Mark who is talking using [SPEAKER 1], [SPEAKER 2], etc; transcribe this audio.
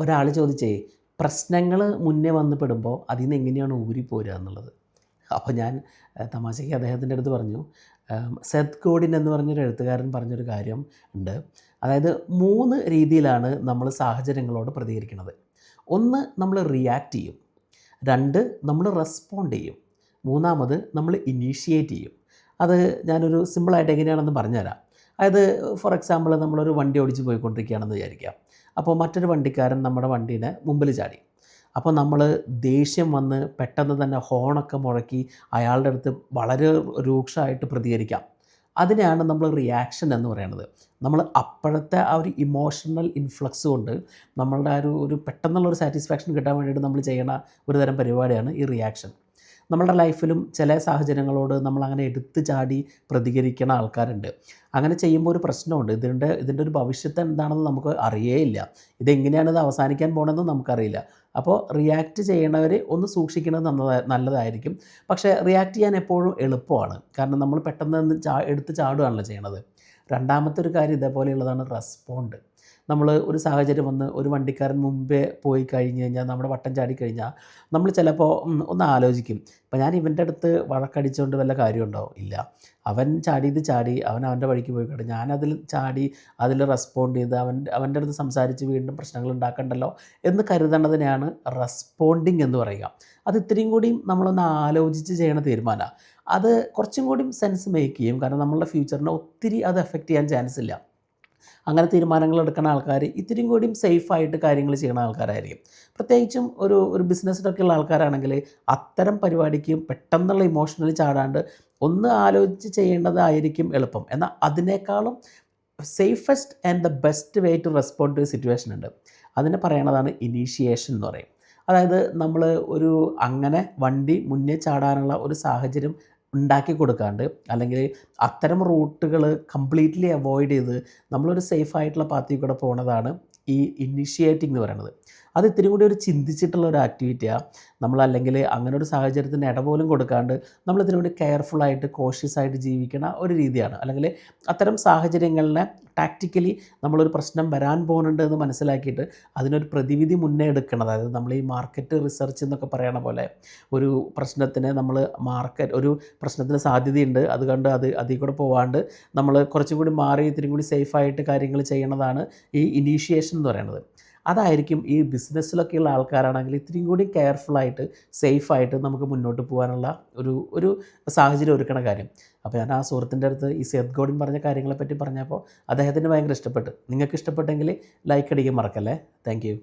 [SPEAKER 1] ഒരാൾ ചോദിച്ചേ, പ്രശ്നങ്ങൾ മുന്നേ വന്ന് പെടുമ്പോൾ അതിൽ നിന്ന് എങ്ങനെയാണ് ഊരിപ്പോരുക എന്നുള്ളത്. അപ്പോൾ ഞാൻ തമാശയ്ക്ക് അദ്ദേഹത്തിൻ്റെ അടുത്ത് പറഞ്ഞു, സെത്ത് ഗോഡിൻ എന്ന് പറഞ്ഞൊരു എഴുത്തുകാരൻ പറഞ്ഞൊരു കാര്യം ഉണ്ട്. അതായത് 3 രീതിയിലാണ് നമ്മൾ സാഹചര്യങ്ങളോട് പ്രതികരിക്കുന്നത്. ഒന്ന്, നമ്മൾ റിയാക്റ്റ് ചെയ്യും. 2, നമ്മൾ റെസ്പോണ്ട് ചെയ്യും. മൂന്നാമത് നമ്മൾ ഇനീഷ്യേറ്റ് ചെയ്യും. അത് ഞാനൊരു സിമ്പിളായിട്ട് എങ്ങനെയാണെന്ന് പറഞ്ഞുതരാം. അതായത് ഫോർ എക്സാമ്പിൾ നമ്മളൊരു വണ്ടി ഓടിച്ച് പോയിക്കൊണ്ടിരിക്കുകയാണെന്ന് വിചാരിക്കാം. അപ്പോൾ മറ്റൊരു വണ്ടിക്കാരൻ നമ്മുടെ വണ്ടീനെ മുമ്പിൽ ചാടി. അപ്പോൾ നമ്മൾ ദേഷ്യം വന്ന് പെട്ടെന്ന് തന്നെ ഹോണൊക്കെ മുഴക്കി അയാളുടെ അടുത്ത് വളരെ രൂക്ഷമായിട്ട് പ്രതികരിക്കാം. അതിനെയാണ് നമ്മൾ റിയാക്ഷൻ എന്ന് പറയുന്നത്. നമ്മൾ അപ്പോഴത്തെ ആ ഒരു ഇമോഷണൽ ഇൻഫ്ലക്സ് കൊണ്ട് നമ്മളുടെ ആ ഒരു പെട്ടെന്നുള്ളൊരു സാറ്റിസ്ഫാക്ഷൻ കിട്ടാൻ വേണ്ടിയിട്ട് നമ്മൾ ചെയ്യുന്ന ഒരു തരം പരിപാടിയാണ് ഈ റിയാക്ഷൻ. നമ്മളുടെ ലൈഫിലും ചില സാഹചര്യങ്ങളോട് നമ്മളങ്ങനെ എടുത്ത് ചാടി പ്രതികരിക്കുന്ന ആൾക്കാരുണ്ട്. അങ്ങനെ ചെയ്യുമ്പോൾ ഒരു പ്രശ്നമുണ്ട്. ഇതിൻ്റെ ഒരു ഭവിഷ്യത്ത് എന്താണെന്ന് നമുക്ക് അറിയേയില്ല. ഇതെങ്ങനെയാണ് ഇത് അവസാനിക്കാൻ പോകണമെന്ന് നമുക്കറിയില്ല. അപ്പോൾ റിയാക്റ്റ് ചെയ്യണവർ ഒന്ന് സൂക്ഷിക്കുന്നത് നല്ലതായിരിക്കും. പക്ഷേ റിയാക്റ്റ് ചെയ്യാൻ എപ്പോഴും എളുപ്പമാണ്. കാരണം നമ്മൾ പെട്ടെന്ന് എടുത്ത് ചാടുകയാണല്ലോ ചെയ്യണത്. രണ്ടാമത്തെ ഒരു കാര്യം ഇതേപോലെയുള്ളതാണ് റെസ്പോണ്ട്. നമ്മൾ ഒരു സാഹചര്യം വന്ന് ഒരു വണ്ടിക്കാരൻ മുമ്പേ പോയി കഴിഞ്ഞ് കഴിഞ്ഞാൽ നമ്മുടെ വട്ടം ചാടിക്കഴിഞ്ഞാൽ നമ്മൾ ചിലപ്പോൾ ഒന്ന് ആലോചിക്കും. ഇപ്പോൾ ഞാൻ ഇവൻ്റെ അടുത്ത് വഴക്കടിച്ചുകൊണ്ട് വല്ല കാര്യമുണ്ടോ? ഇല്ല. അവൻ ചാടിയത് ചാടി, അവൻ അവൻ്റെ വഴിക്ക് പോയിക്കോട്ടെ. ഞാനതിൽ ചാടി അതിൽ റെസ്പോണ്ട് ചെയ്ത് അവൻ്റെ അടുത്ത് സംസാരിച്ച് വീണ്ടും പ്രശ്നങ്ങൾ ഉണ്ടാക്കണ്ടല്ലോ എന്ന് കരുതേണ്ടതിനെയാണ് റെസ്പോണ്ടിങ് എന്ന് പറയുക. അത് ഇത്രയും കൂടിയും നമ്മളൊന്ന് ആലോചിച്ച് ചെയ്യണ തീരുമാനമാണ്. അത് കുറച്ചും കൂടിയും സെൻസ് മേക്ക് ചെയ്യും. കാരണം നമ്മളുടെ ഫ്യൂച്ചറിനെ ഒത്തിരി അത് എഫക്റ്റ് ചെയ്യാൻ ചാൻസ് ഇല്ല. അങ്ങനെ തീരുമാനങ്ങൾ എടുക്കുന്ന ആൾക്കാർ ഇത്തിരിയും കൂടിയും സേഫായിട്ട് കാര്യങ്ങൾ ചെയ്യുന്ന ആൾക്കാരായിരിക്കും. പ്രത്യേകിച്ചും ഒരു ബിസിനസ്സിലൊക്കെ ഉള്ള ആൾക്കാരാണെങ്കിൽ അത്തരം പരിപാടിക്ക് പെട്ടെന്നുള്ള ഇമോഷണലി ചാടാണ്ട് ഒന്ന് ആലോചിച്ച് ചെയ്യേണ്ടതായിരിക്കും എളുപ്പം. എന്നാൽ അതിനേക്കാളും safest and the best way to respond to situation ഉണ്ട്. അതിനെ പറയണതാണ് ഇനീഷ്യേഷൻ എന്ന് പറയും. അതായത് നമ്മൾ അങ്ങനെ വണ്ടി മുന്നേ ചാടാനുള്ള ഒരു സാഹചര്യം ഉണ്ടാക്കി കൊടുക്കാണ്ട്, അല്ലെങ്കിൽ അത്തരം റൂട്ടുകൾ കംപ്ലീറ്റ്ലി അവോയ്ഡ് ചെയ്ത് നമ്മളൊരു സേഫായിട്ടുള്ള പാത്തിൽ കൂടെ പോകുന്നതാണ് ഈ ഇനിഷ്യേറ്റിംഗ് എന്ന് പറയുന്നത്. അത് ഇത്തിരി കൂടി ഒരു ചിന്തിച്ചിട്ടുള്ള ഒരു ആക്ടിവിറ്റിയാണ്. നമ്മളല്ലെങ്കിൽ അങ്ങനെ ഒരു സാഹചര്യത്തിന് ഇടപോലും കൊടുക്കാണ്ട് നമ്മൾ ഇത്തിരി കൂടി കെയർഫുള്ളായിട്ട് കോഷ്യസ് ആയിട്ട് ജീവിക്കുന്ന ഒരു രീതിയാണ്. അല്ലെങ്കിൽ അത്തരം സാഹചര്യങ്ങളിലെ ടാക്റ്റിക്കലി നമ്മളൊരു പ്രശ്നം വരാൻ പോകുന്നുണ്ട് എന്ന് മനസ്സിലാക്കിയിട്ട് അതിനൊരു പ്രതിവിധി മുന്നേ എടുക്കണം. അതായത് നമ്മൾ ഈ മാർക്കറ്റ് റിസർച്ച് എന്നൊക്കെ പറയണ പോലെ ഒരു പ്രശ്നത്തിന് ഒരു പ്രശ്നത്തിന് സാധ്യതയുണ്ട്, അത് കണ്ട് അതിൽ കൂടെ പോവാണ്ട് നമ്മൾ കുറച്ചും കൂടി മാറി ഇത്തിരി കൂടി സേഫായിട്ട് കാര്യങ്ങൾ ചെയ്യണതാണ് ഈ ഇനീഷ്യേഷൻ എന്ന് പറയുന്നത്. അതായിരിക്കും ഈ ബിസിനസ്സിലൊക്കെയുള്ള ആൾക്കാരാണെങ്കിൽ ഇത്തിരിയും കൂടി കെയർഫുള്ളായിട്ട് സേഫായിട്ട് നമുക്ക് മുന്നോട്ട് പോകാനുള്ള ഒരു സാഹചര്യം ഒരുക്കണ കാര്യം. അപ്പോൾ ഞാൻ ആ സുഹൃത്തിൻ്റെ അടുത്ത് ഈ സെത്ത് ഗോഡിൻ പറഞ്ഞ കാര്യങ്ങളെപ്പറ്റി പറഞ്ഞപ്പോൾ അദ്ദേഹത്തിന് ഭയങ്കര ഇഷ്ടപ്പെട്ടു. നിങ്ങൾക്ക് ഇഷ്ടപ്പെട്ടെങ്കിൽ ലൈക്ക് അടിക്കാൻ മറക്കല്ലേ. Thank you.